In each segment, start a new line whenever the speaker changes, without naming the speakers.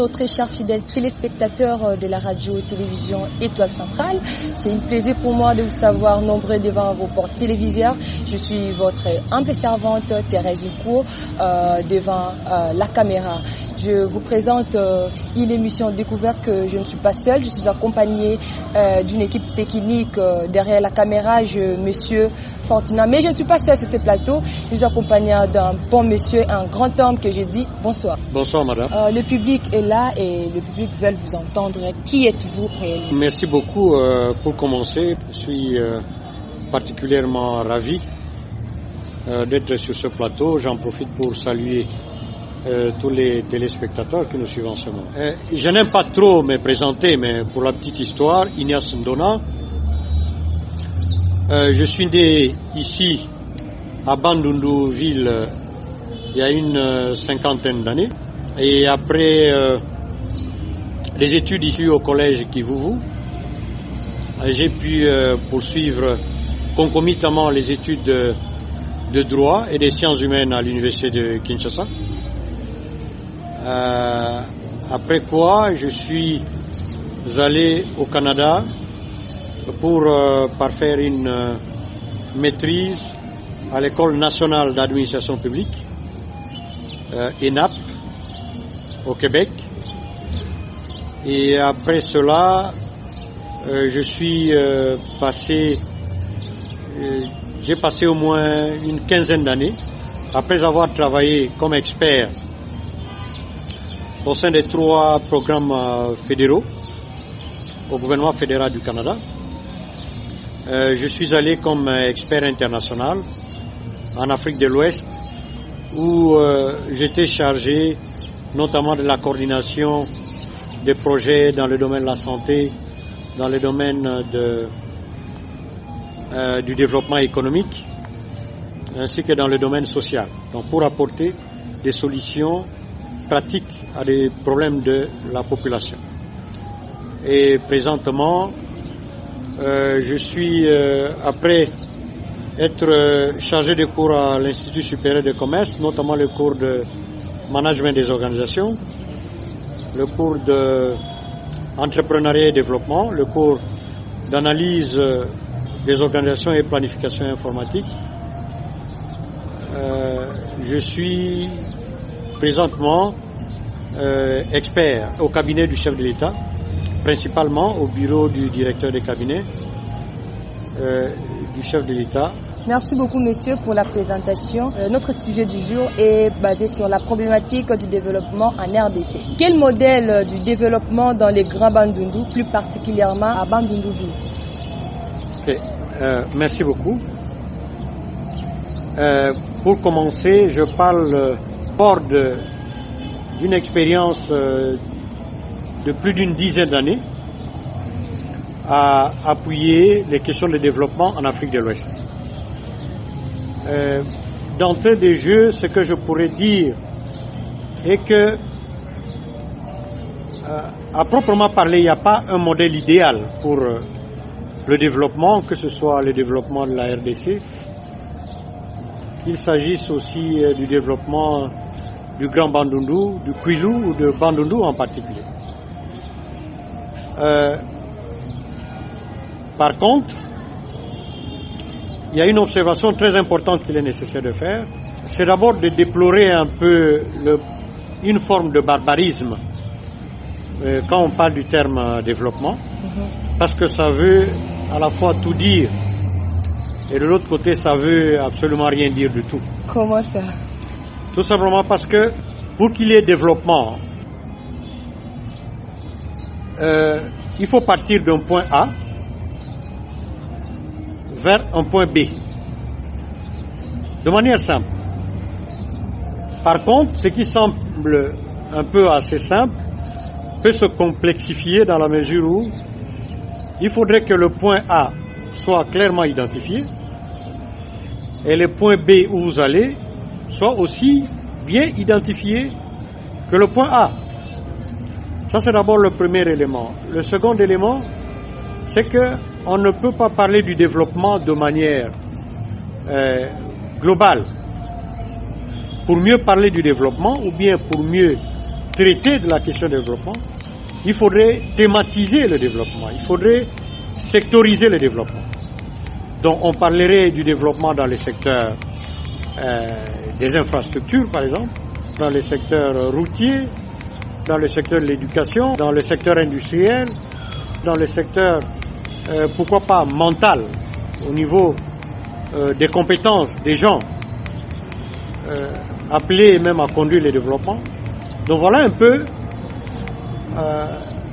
nos très chers fidèles téléspectateurs de la radio-télévision Étoile Centrale. C'est un plaisir pour moi de vous savoir nombreux devant vos portes téléviseurs. Je suis votre humble servante Thérèse Ouko devant la caméra. Je vous présente une émission découverte que je ne suis pas seule. Je suis accompagnée d'une équipe technique derrière la caméra, monsieur Fortuna. Mais je ne suis pas seule sur ce plateau. Je suis accompagnée d'un bon monsieur, un grand homme que je dis bonsoir.
Bonsoir madame.
Le public est là et le public veut vous entendre. Qui êtes-vous réellement?
Merci beaucoup. Pour commencer, je suis particulièrement ravi d'être sur ce plateau. J'en profite pour saluer tous les téléspectateurs qui nous suivent en ce moment. Je n'aime pas trop me présenter, mais pour la petite histoire, Ignace Ndona. Je suis né ici à Bandundu ville il y a une cinquantaine d'années. Et après les études ici au collège Kivuvu, j'ai pu poursuivre concomitamment les études de droit et des sciences humaines à l'université de Kinshasa. Après quoi, je suis allé au Canada pour parfaire une maîtrise à l'École nationale d'administration publique, ENAP, au Québec. Et après cela, j'ai passé au moins une quinzaine d'années, après avoir travaillé comme expert au sein des 3 programmes fédéraux au gouvernement fédéral du Canada. Je suis allé comme expert international en Afrique de l'Ouest où j'étais chargé notamment de la coordination des projets dans le domaine de la santé, dans le domaine du développement économique ainsi que dans le domaine social. Donc pour apporter des solutions pratiques à des problèmes de la population. Et présentement, je suis, après être chargé de cours à l'Institut supérieur de commerce, notamment le cours de management des organisations, le cours d'entrepreneuriat et développement, le cours d'analyse des organisations et planification informatique. Je suis présentement expert au cabinet du chef de l'État, principalement au bureau du directeur des cabinets du chef de l'État.
Merci beaucoup monsieur pour la présentation. Notre sujet du jour est basé sur la problématique du développement en RDC. Quel modèle du développement dans les Grands Bandundu, plus particulièrement à Bandundu-Ville?
Merci beaucoup. Pour commencer, je parle hors d'une expérience de plus d'une dizaine d'années à appuyer les questions de développement en Afrique de l'Ouest. D'entrée de jeu, ce que je pourrais dire est que, à proprement parler, il n'y a pas un modèle idéal pour le développement, que ce soit le développement de la RDC, qu'il s'agisse aussi du développement du Grand Bandundu, du Kwilu ou de Bandundu en particulier. Par contre, il y a une observation très importante qu'il est nécessaire de faire. C'est d'abord de déplorer un peu une forme de barbarisme quand on parle du terme développement, parce que ça veut à la fois tout dire et de l'autre côté ça veut absolument rien dire du tout.
Comment ça?
Tout simplement parce que pour qu'il y ait développement, il faut partir d'un point A vers un point B, de manière simple. Par contre, ce qui semble un peu assez simple peut se complexifier dans la mesure où il faudrait que le point A soit clairement identifié et le point B où vous allez soit aussi bien identifié que le point A. Ça, c'est d'abord le premier élément. Le second élément, c'est que on ne peut pas parler du développement de manière globale. Pour mieux parler du développement ou bien pour mieux traiter de la question du développement, il faudrait thématiser le développement, il faudrait sectoriser le développement. Donc on parlerait du développement dans les secteurs des infrastructures par exemple, dans les secteurs routiers, dans le secteur de l'éducation, dans le secteur industriel, dans le secteur, pourquoi pas, mental, au niveau des compétences des gens, appelés même à conduire le développement. Donc voilà un peu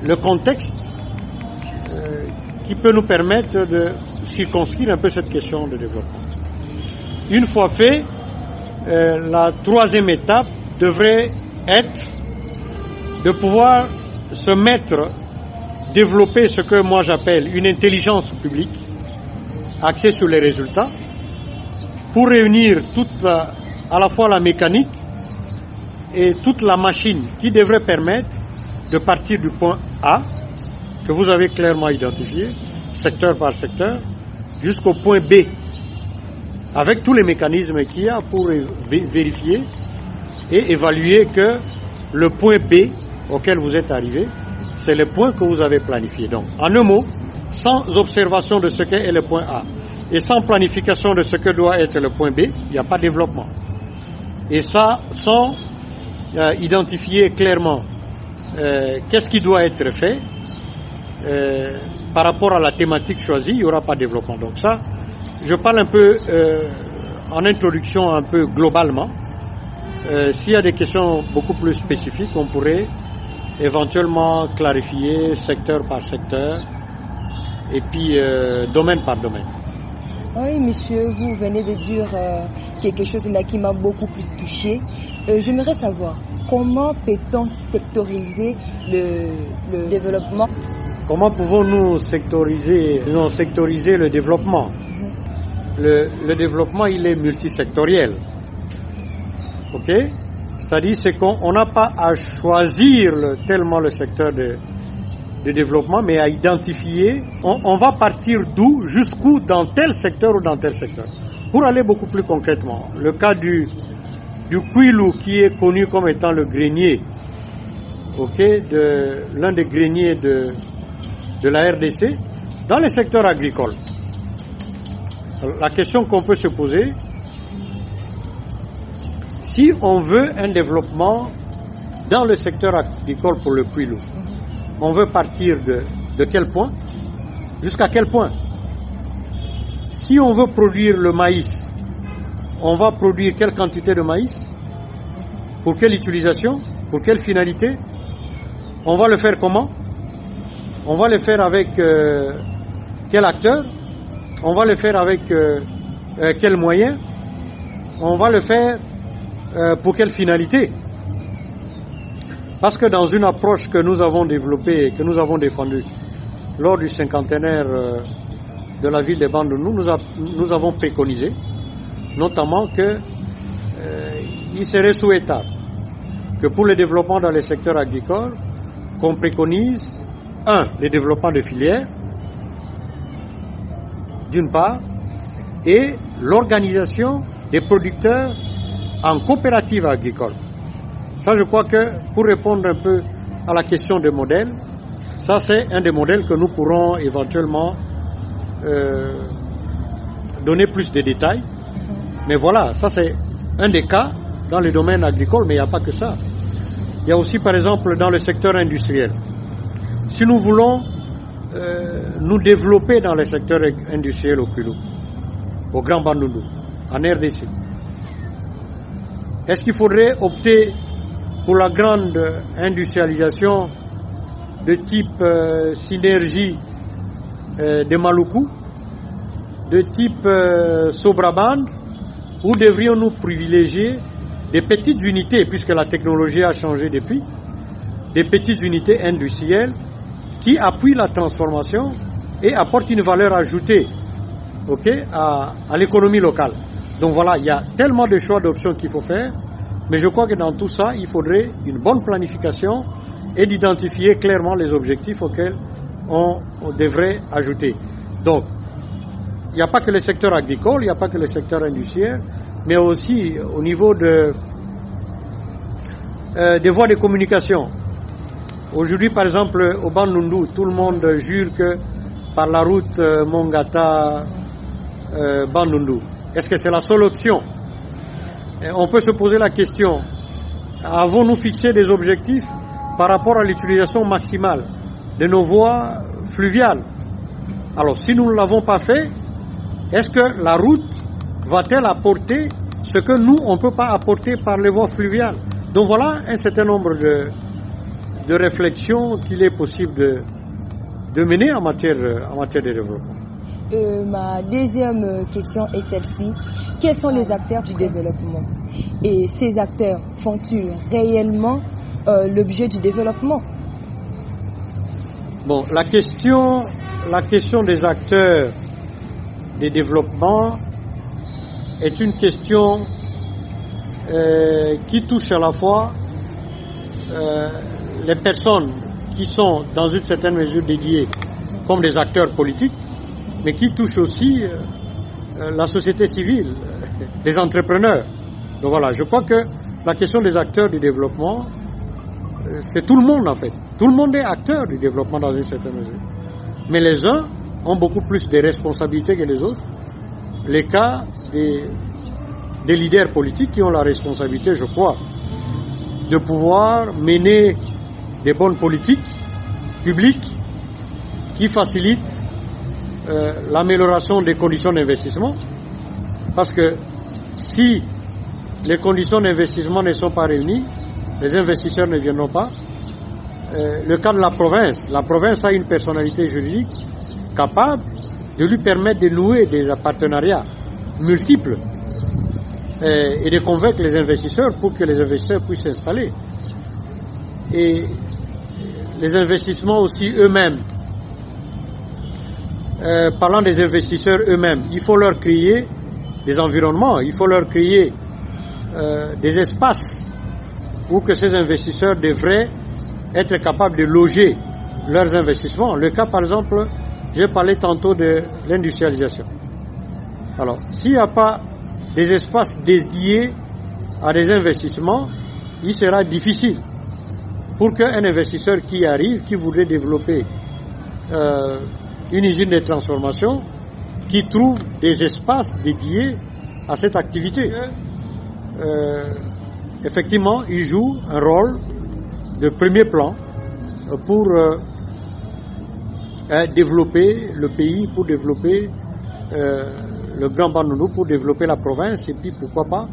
le contexte qui peut nous permettre de circonscrire un peu cette question de développement. Une fois fait, la troisième étape devrait être de pouvoir se mettre, développer ce que moi j'appelle une intelligence publique, axée sur les résultats, pour réunir toute à la fois la mécanique et toute la machine qui devrait permettre de partir du point A, que vous avez clairement identifié, secteur par secteur, jusqu'au point B, avec tous les mécanismes qu'il y a pour vérifier et évaluer que le point B auquel vous êtes arrivé, c'est le point que vous avez planifié. Donc, en un mot, sans observation de ce qu'est le point A et sans planification de ce que doit être le point B, il n'y a pas de développement. Et ça, sans identifier clairement qu'est-ce qui doit être fait par rapport à la thématique choisie, il n'y aura pas de développement. Donc ça, je parle un peu en introduction un peu globalement. S'il y a des questions beaucoup plus spécifiques, on pourrait éventuellement clarifier secteur par secteur et puis domaine par domaine.
Oui, monsieur, vous venez de dire quelque chose là qui m'a beaucoup plus touché. J'aimerais savoir comment peut-on sectoriser le développement?
Comment pouvons-nous sectoriser le développement? Le développement, il est multisectoriel. Ok? C'est-à-dire c'est qu'on n'a pas à choisir tellement le secteur de développement, mais à identifier, on va partir d'où, jusqu'où, dans tel secteur ou dans tel secteur. Pour aller beaucoup plus concrètement, le cas du Kouilou, qui est connu comme étant le grenier, l'un des greniers de la RDC, dans les secteurs agricoles. La question qu'on peut se poser, si on veut un développement dans le secteur agricole pour le Kouilou, on veut partir de quel point? Jusqu'à quel point? Si on veut produire le maïs, on va produire quelle quantité de maïs? Pour quelle utilisation? Pour quelle finalité? On va le faire comment? On va le faire avec quel acteur? On va le faire avec quels moyens? On va le faire pour quelle finalité? Parce que dans une approche que nous avons développée, que nous avons défendue lors du cinquantenaire de la ville de Bandundu, nous avons préconisé, notamment que il serait souhaitable que pour le développement dans les secteurs agricoles, qu'on préconise, le développement de filières, d'une part, et l'organisation des producteurs en coopérative agricole. Ça, je crois que pour répondre un peu à la question des modèles, ça c'est un des modèles que nous pourrons éventuellement donner plus de détails. Mais voilà, ça c'est un des cas dans le domaine agricole, mais il n'y a pas que ça. Il y a aussi par exemple dans le secteur industriel. Si nous voulons nous développer dans le secteur industriel au Kouilou, au Grand Bandundu, en RDC, est-ce qu'il faudrait opter pour la grande industrialisation de type synergie de Maluku, de type Sobraband, ou devrions-nous privilégier des petites unités, puisque la technologie a changé depuis, des petites unités industrielles qui appuient la transformation et apportent une valeur ajoutée à l'économie locale. Donc voilà, il y a tellement de choix d'options qu'il faut faire. Mais je crois que dans tout ça, il faudrait une bonne planification et d'identifier clairement les objectifs auxquels on devrait ajouter. Donc, il n'y a pas que le secteur agricole, il n'y a pas que le secteur industriel, mais aussi au niveau des voies de communication. Aujourd'hui, par exemple, au Bandundu, tout le monde jure que par la route Mongata-Bandundu. Est-ce que c'est la seule option? On peut se poser la question, avons-nous fixé des objectifs par rapport à l'utilisation maximale de nos voies fluviales? Alors, si nous ne l'avons pas fait, est-ce que la route va-t-elle apporter ce que nous, on ne peut pas apporter par les voies fluviales? Donc voilà un certain nombre de réflexions qu'il est possible de mener en matière de développement.
Ma deuxième question est celle-ci. Quels sont les acteurs du développement? Et ces acteurs font-ils réellement l'objet du développement?
Bon, la question des acteurs des développements est une question qui touche à la fois les personnes qui sont dans une certaine mesure dédiées comme des acteurs politiques, mais qui touche aussi la société civile, les entrepreneurs. Donc voilà, je crois que la question des acteurs du développement, c'est tout le monde en fait. Tout le monde est acteur du développement dans une certaine mesure. Mais les uns ont beaucoup plus de responsabilités que les autres. Les cas des leaders politiques qui ont la responsabilité, je crois, de pouvoir mener des bonnes politiques publiques qui facilitent l'amélioration des conditions d'investissement. Parce que si les conditions d'investissement ne sont pas réunies, les investisseurs ne viendront pas. Le cas de la province a une personnalité juridique capable de lui permettre de nouer des partenariats multiples et de convaincre les investisseurs pour que les investisseurs puissent s'installer. Et les investissements aussi eux-mêmes, parlant des investisseurs eux-mêmes, il faut leur créer des environnements, il faut leur créer des espaces où que ces investisseurs devraient être capables de loger leurs investissements. Le cas, par exemple, j'ai parlé tantôt de l'industrialisation. Alors, s'il n'y a pas des espaces dédiés à des investissements, il sera difficile pour qu'un investisseur qui arrive, qui voudrait développer une usine de transformation, qui trouve des espaces dédiés à cette activité. Effectivement, il joue un rôle de premier plan pour développer le pays, pour développer le Grand Bandundu, pour développer la province et puis pourquoi pas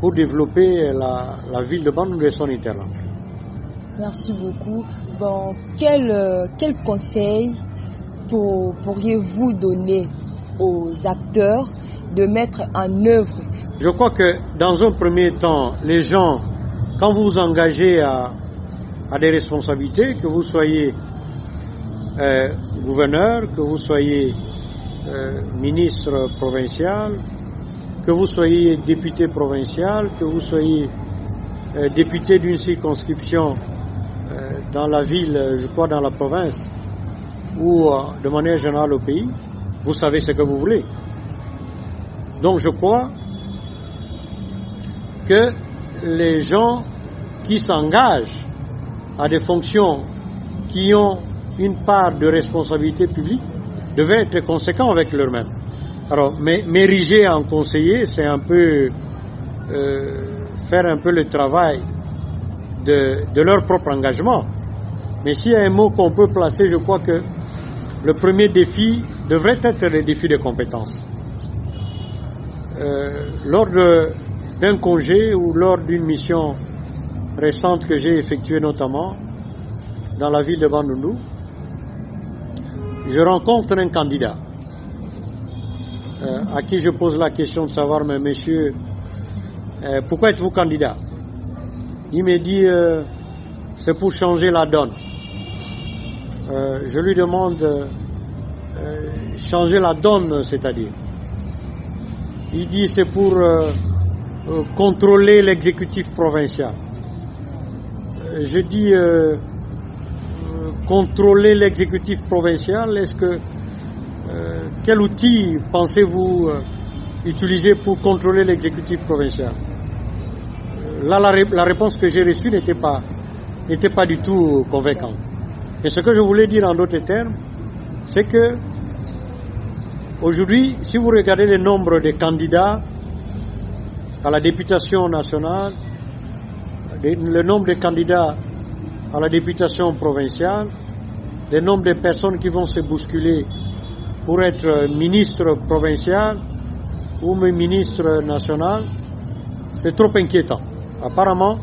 pour développer la ville de Bandundu et son hinterland.
Merci beaucoup. Bon, quel conseil pourriez-vous donner aux acteurs de mettre en œuvre?
Je crois que dans un premier temps, les gens, quand vous vous engagez à des responsabilités, que vous soyez gouverneur, que vous soyez ministre provincial, que vous soyez député provincial, que vous soyez député d'une circonscription dans la ville, je crois dans la province, ou de manière générale au pays, vous savez ce que vous voulez. Donc je crois que les gens qui s'engagent à des fonctions qui ont une part de responsabilité publique devaient être conséquents avec leur-même. Alors, m'ériger en conseiller, c'est un peu faire un peu le travail de leur propre engagement. Mais s'il y a un mot qu'on peut placer, je crois que le premier défi devrait être le défi des compétences. Lors d'un congé ou lors d'une mission récente que j'ai effectuée notamment dans la ville de Bandundu, je rencontre un candidat à qui je pose la question de savoir, mais monsieur, pourquoi êtes-vous candidat? Il me dit, c'est pour changer la donne. Je lui demande, changer la donne, c'est-à-dire? Il dit, c'est pour contrôler l'exécutif provincial. Je dis, contrôler l'exécutif provincial, est-ce que quel outil pensez-vous utiliser pour contrôler l'exécutif provincial? la réponse que j'ai reçue n'était pas du tout convaincante. Et ce que je voulais dire en d'autres termes, c'est que aujourd'hui, si vous regardez le nombre de candidats à la députation nationale, le nombre de candidats à la députation provinciale, le nombre de personnes qui vont se bousculer pour être ministre provincial ou même ministre national, c'est trop inquiétant. Apparemment,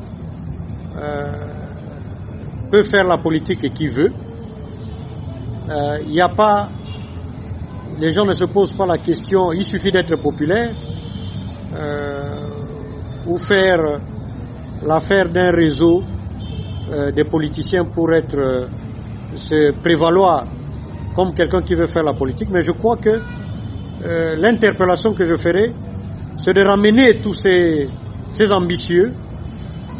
peut faire la politique qui veut. Il n'y a pas, les gens ne se posent pas la question, il suffit d'être populaire ou faire l'affaire d'un réseau des politiciens pour se prévaloir comme quelqu'un qui veut faire la politique. Mais je crois que l'interpellation que je ferai, c'est de ramener tous ces ambitieux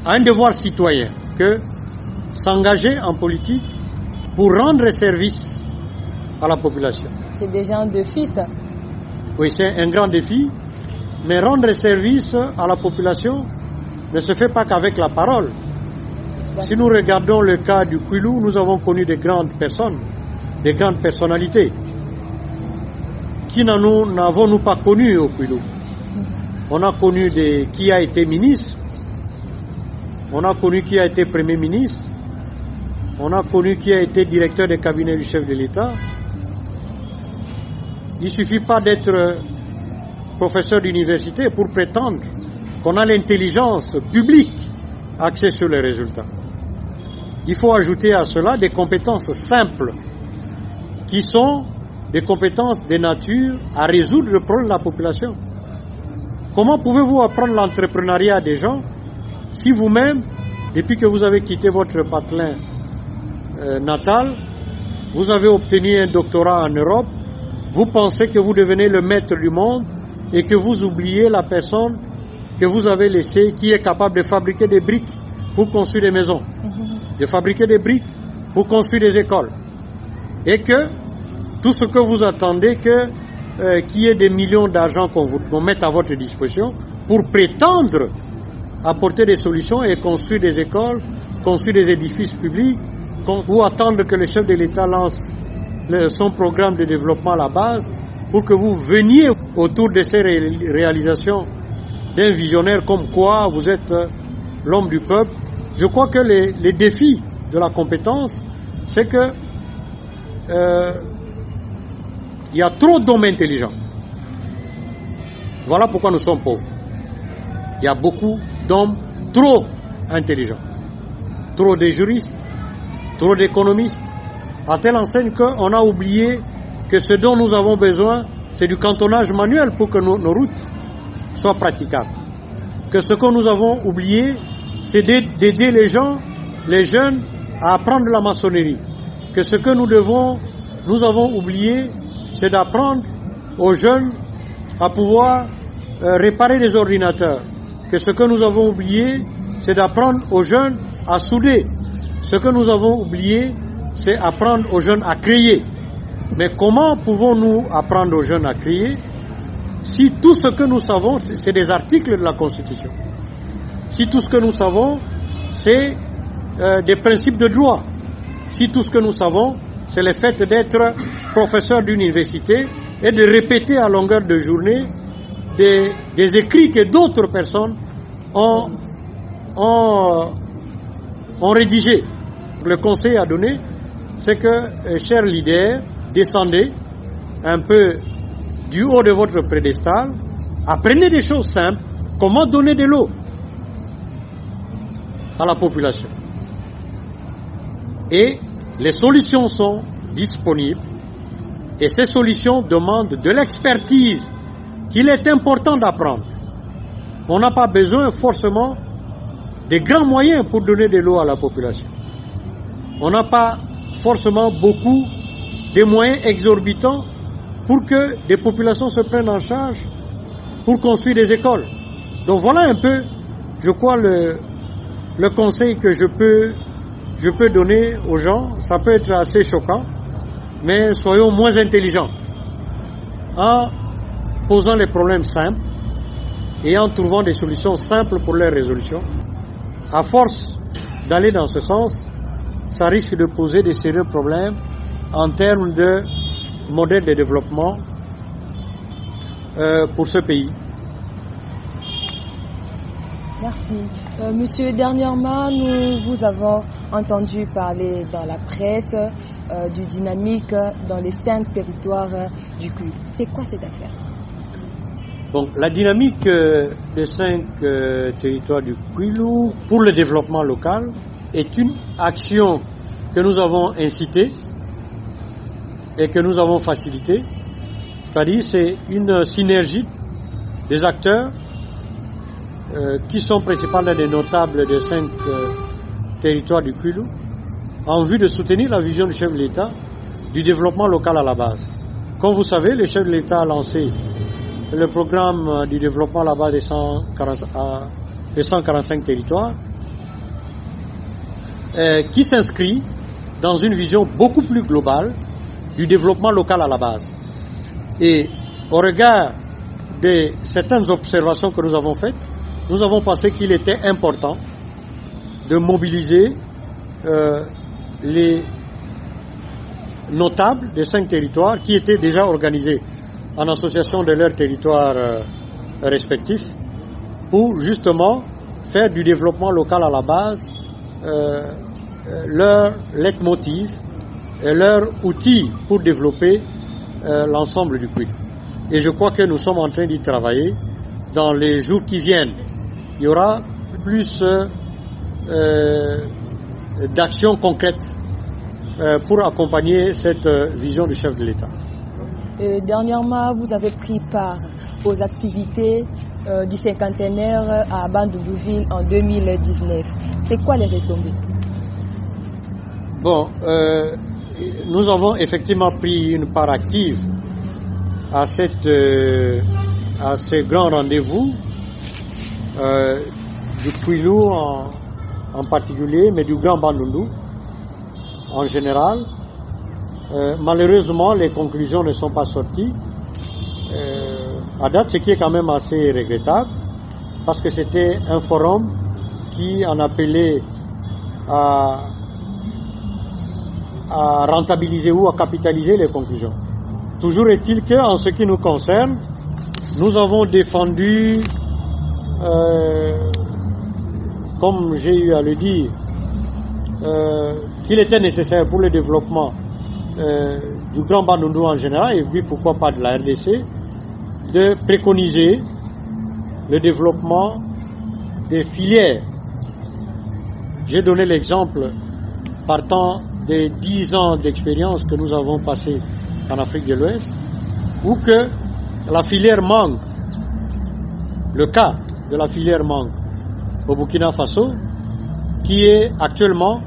à un devoir citoyen, que s'engager en politique pour rendre service à la population.
C'est déjà un défi, ça.
Oui, c'est un grand défi, mais rendre service à la population ne se fait pas qu'avec la parole. Exactement. Si nous regardons le cas du Kwilu, nous avons connu de grandes personnes, de grandes personnalités. Qui n'avons-nous pas connu au Kwilu? On a connu qui a été ministre, on a connu qui a été premier ministre, on a connu qui a été directeur de cabinet du chef de l'État. Il ne suffit pas d'être professeur d'université pour prétendre qu'on a l'intelligence publique axée sur les résultats. Il faut ajouter à cela des compétences simples qui sont des compétences de nature à résoudre le problème de la population. Comment pouvez-vous apprendre l'entrepreneuriat des gens si vous-même, depuis que vous avez quitté votre patelin natal, vous avez obtenu un doctorat en Europe, vous pensez que vous devenez le maître du monde et que vous oubliez la personne que vous avez laissée qui est capable de fabriquer des briques pour construire des maisons, de fabriquer des briques pour construire des écoles. Et que tout ce que vous attendez qu'il y ait des millions d'argent qu'on mette à votre disposition pour prétendre apporter des solutions et construire des écoles, construire des édifices publics, ou attendre que le chef de l'État lance son programme de développement à la base pour que vous veniez autour de ces réalisations d'un visionnaire comme quoi vous êtes l'homme du peuple. Je crois que les défis de la compétence, c'est que il y a trop d'hommes intelligents. Voilà pourquoi nous sommes pauvres. Il y a beaucoup d'hommes trop intelligents. Trop de juristes, trop d'économistes, à telle enseigne qu'on a oublié que ce dont nous avons besoin, c'est du cantonnage manuel pour que nos routes soient praticables. Que ce que nous avons oublié, c'est d'aider les jeunes à apprendre la maçonnerie. Que ce que nous avons oublié, c'est d'apprendre aux jeunes à pouvoir réparer des ordinateurs. Que ce que nous avons oublié, c'est d'apprendre aux jeunes à souder. Ce que nous avons oublié, c'est apprendre aux jeunes à créer. Mais comment pouvons-nous apprendre aux jeunes à créer si tout ce que nous savons, c'est des articles de la Constitution? Si tout ce que nous savons, c'est des principes de droit? Si tout ce que nous savons, c'est le fait d'être professeur d'université et de répéter à longueur de journée des écrits que d'autres personnes ont rédigés. Le conseil à donner, c'est que, chers leaders, descendez un peu du haut de votre pédestal, apprenez des choses simples, comment donner de l'eau à la population. Et les solutions sont disponibles, et ces solutions demandent de l'expertise qu'il est important d'apprendre. On n'a pas besoin forcément de grands moyens pour donner de l'eau à la population. On n'a pas forcément beaucoup de moyens exorbitants pour que des populations se prennent en charge pour construire des écoles. Donc voilà un peu, je crois, le conseil que je peux donner aux gens. Ça peut être assez choquant, mais soyons moins intelligents en posant les problèmes simples et en trouvant des solutions simples pour leur résolution. à force d'aller dans ce sens, ça risque de poser des sérieux problèmes en termes de modèle de développement pour ce pays.
Merci. Monsieur, dernièrement, nous vous avons entendu parler dans la presse du dynamique dans les 5 territoires du Kwilu. C'est quoi cette affaire?
Bon, la dynamique des 5 territoires du Kwilu pour le développement local est une action que nous avons incitée et que nous avons facilitée. C'est-à-dire, c'est une synergie des acteurs qui sont principalement des notables des 5 territoires du Kwilu, en vue de soutenir la vision du chef de l'État du développement local à la base. Comme vous savez, le chef de l'État a lancé le programme du développement à la base des 145 territoires, qui s'inscrit dans une vision beaucoup plus globale du développement local à la base. Et au regard de certaines observations que nous avons faites, nous avons pensé qu'il était important de mobiliser les notables des 5 territoires qui étaient déjà organisés en association de leurs territoires respectifs pour justement faire du développement local à la base leur leitmotiv et leur outil pour développer l'ensemble du Kwilu. Et je crois que nous sommes en train d'y travailler. Dans les jours qui viennent, il y aura plus d'actions concrètes pour accompagner cette vision du chef de l'État.
Dernièrement, vous avez pris part aux activités du cinquantenaire à Bandundu-Ville en 2019. C'est quoi les retombées?
Bon, nous avons effectivement pris une part active à ces grands rendez-vous du Kwilu en particulier, mais du Grand Bandundu en général. Malheureusement, les conclusions ne sont pas sorties à date, ce qui est quand même assez regrettable, parce que c'était un forum qui en appelait à rentabiliser ou à capitaliser les conclusions. Toujours est-il que, en ce qui nous concerne, nous avons défendu, comme j'ai eu à le dire, qu'il était nécessaire pour le développement du Grand Bandundu en général, et puis pourquoi pas de la RDC, de préconiser le développement des filières. J'ai donné l'exemple partant des 10 ans d'expérience que nous avons passé en Afrique de l'Ouest, où que la filière mangue, le cas de la filière mangue au Burkina Faso, qui est actuellement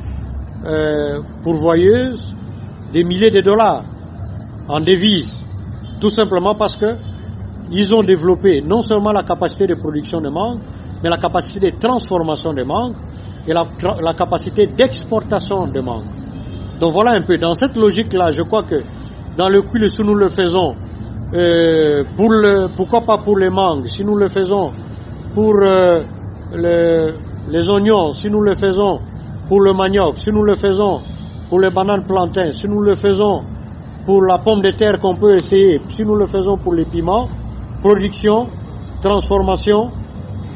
pourvoyeuse des milliers de dollars en devises, tout simplement parce que ils ont développé non seulement la capacité de production de mangue, mais la capacité de transformation de mangue et la capacité d'exportation de mangue. Donc voilà un peu, dans cette logique-là, je crois que dans le Kwilu, si nous le faisons, pourquoi pas pour les mangues, si nous le faisons pour les oignons, si nous le faisons pour le manioc, si nous le faisons pour les bananes plantains, si nous le faisons pour la pomme de terre qu'on peut essayer, si nous le faisons pour les piments, production, transformation,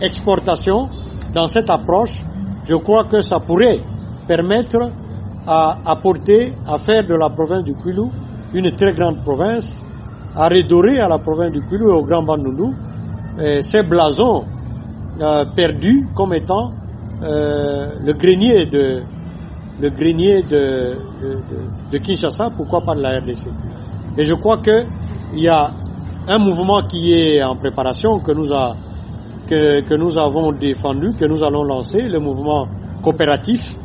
exportation, dans cette approche, je crois que ça pourrait permettre à apporter, à faire de la province du Kwilu une très grande province, à redorer à la province du Kwilu et au Grand Bandundu ces blasons perdus comme étant le grenier de Kinshasa, pourquoi pas de la RDC. Et je crois que il y a un mouvement qui est en préparation que nous avons défendu, que nous allons lancer, le mouvement coopératif,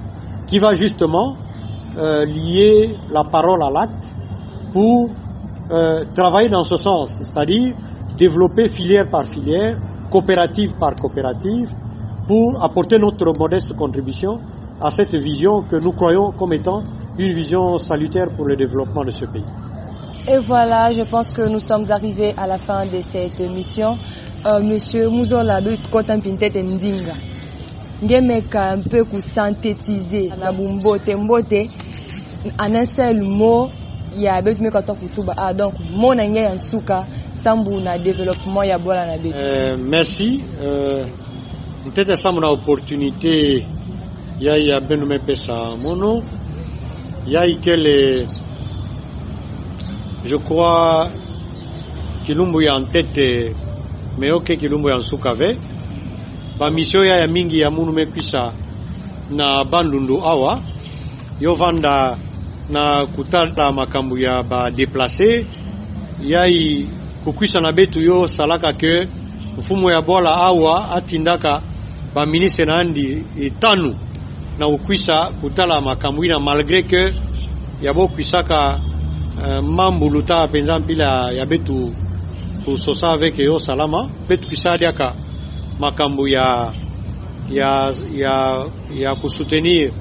qui va justement lier la parole à l'acte pour travailler dans ce sens, c'est-à-dire développer filière par filière, coopérative par coopérative, pour apporter notre modeste contribution à cette vision que nous croyons comme étant une vision salutaire pour le développement de ce pays.
Et voilà, je pense que nous sommes arrivés à la fin de cette émission. Monsieur Muzola, Kotampintet Ndinga. ngemeka un peu ku synthétiser na bumbote mbote en un seul mot ya betu meka to kutuba donc mona nge ya nsuka sambu na développement ya bola na betu.
Merci. Peut-être sambu na opportunité ya benu me pesa mono ya ikele je crois kilumbu ya en tête mais ok kilumbu ya nsuka ve ba mission ya mingi ya munu mekwisa na bandundu awa yo vanda na kutala makambu ya ba déplacer yai kukwisa na betu yo salaka ke mfumo ya bola awa atindaka ba ministre na andi itanu na ukwisa kutala makambu ina malgré que yabo kwisaka mambu luta penza mpila ya betu kusosa avec yo salama betu kisadiaka makambu ya kusoutenir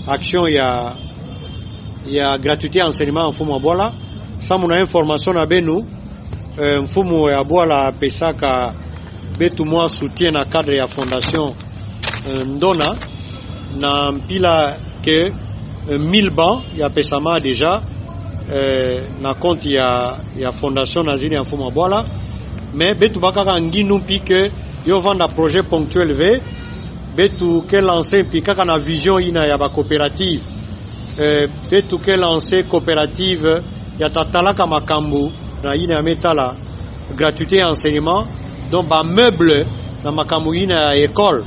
action ya gratuité enseignement mfumo wa bola samu na information na benu mfumo ya bola pesaka betu mwa soutien na cadre ya fondation ndona na mpila ke 1000 ban ya pesama déjà na compte ya fondation nazini ya mfumo wa bola mais betu bakaka ngindu pike yo vanda projet ponctuel ve betu ke lancer pika na vision ina ya ba coopérative betu ke lancer coopérative ya tatalaka makambu na ina ya metala gratuité enseignement donc ba meuble na makambu ina ya école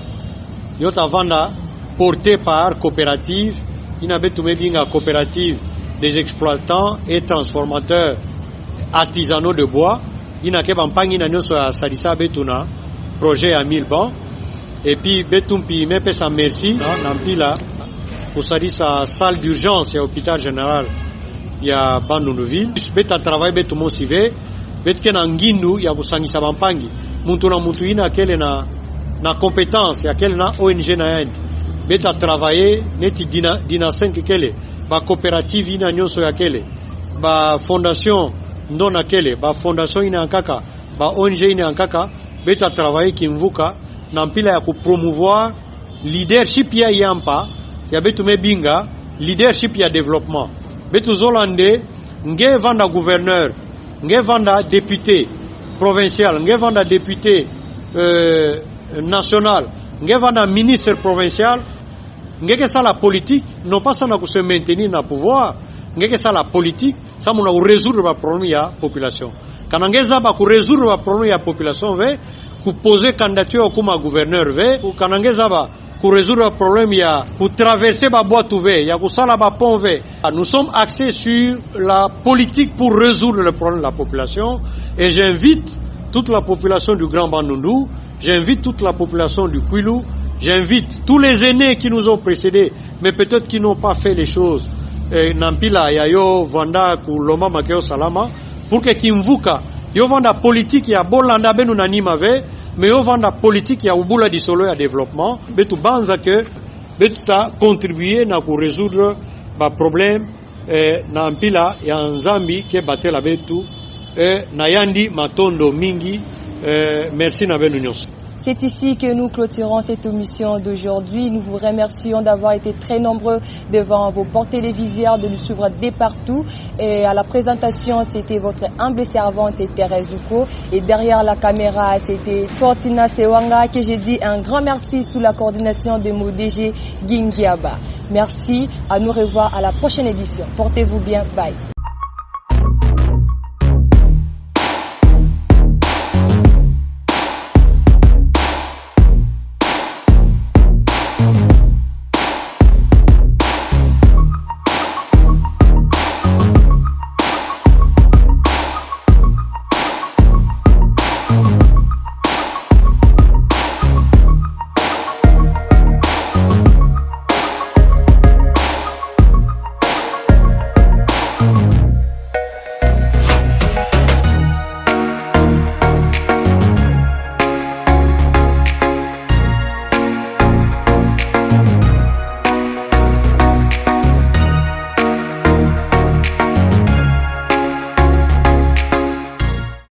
yo ta vanda porté par coopérative ina betu mebinga coopérative des exploitants et transformateurs artisanaux de bois ina ke bampangi na nyoso ya salisa betu na projet à 1000 bancs et puis betumpi me pesa merci na mpila kusadisa salle d'urgence ya hôpital général ya Bandundu-ville beta travail betu mosive betke na ngindu ya kusangisa bampangi muntu na muntu ina kele na compétence ya kele na ONG na yendi beta travailler neti dina 5 kele ba coopérative ina nyonso ya kele ba fondation ndona kele ba fondation ina nkaka ba ONG ina nkaka beta travailler kimvuka na mpila ya kupromouvoir leadership ya yampa ya betu mebinga leadership ya développement betu zolande nge vanda gouverneur nge vanda député provincial nge vanda député national nge vanda ministre provincial ngeke ça la politique non pas ça na ku se maintenir na pouvoir ngeke ça la politique ça mona résoudre ba problème ya population kana ngeza ba ku résoudre ba problème ya population ve ku poser candidature comme gouverneur ve ku kana ngeza ba ku résoudre ba problème ya ku traverser ba boîte ve ya ku sala ba pont ve. Nous sommes axés sur la politique pour résoudre le problème de la population et j'invite toute la population du Grand Bandundu, j'invite toute la population du Kwilu, j'invite tous les aînés qui nous ont précédés mais peut-être qui n'ont pas fait les choses nampila ya yo vanda ku loma makeo salama pour que kimvuka yo vanda politique ya bolanda benu na nima ve mais yo vanda politique ya ubula di solo ya développement betu banza que betu ta contribuer na ku résoudre ba problème na mpila ya nzambi ke batela betu na yandi matondo mingi merci na benu nyonso.
C'est ici que nous clôturons cette émission d'aujourd'hui. Nous vous remercions d'avoir été très nombreux devant vos portes téléviseurs, de nous suivre dès partout. Et à la présentation, c'était votre humble servante Thérèse Zouko. Et derrière la caméra, c'était Fortina Sewanga, que j'ai dit un grand merci sous la coordination de mon DG Gingiaba. Merci, à nous revoir à la prochaine édition. Portez-vous bien, bye.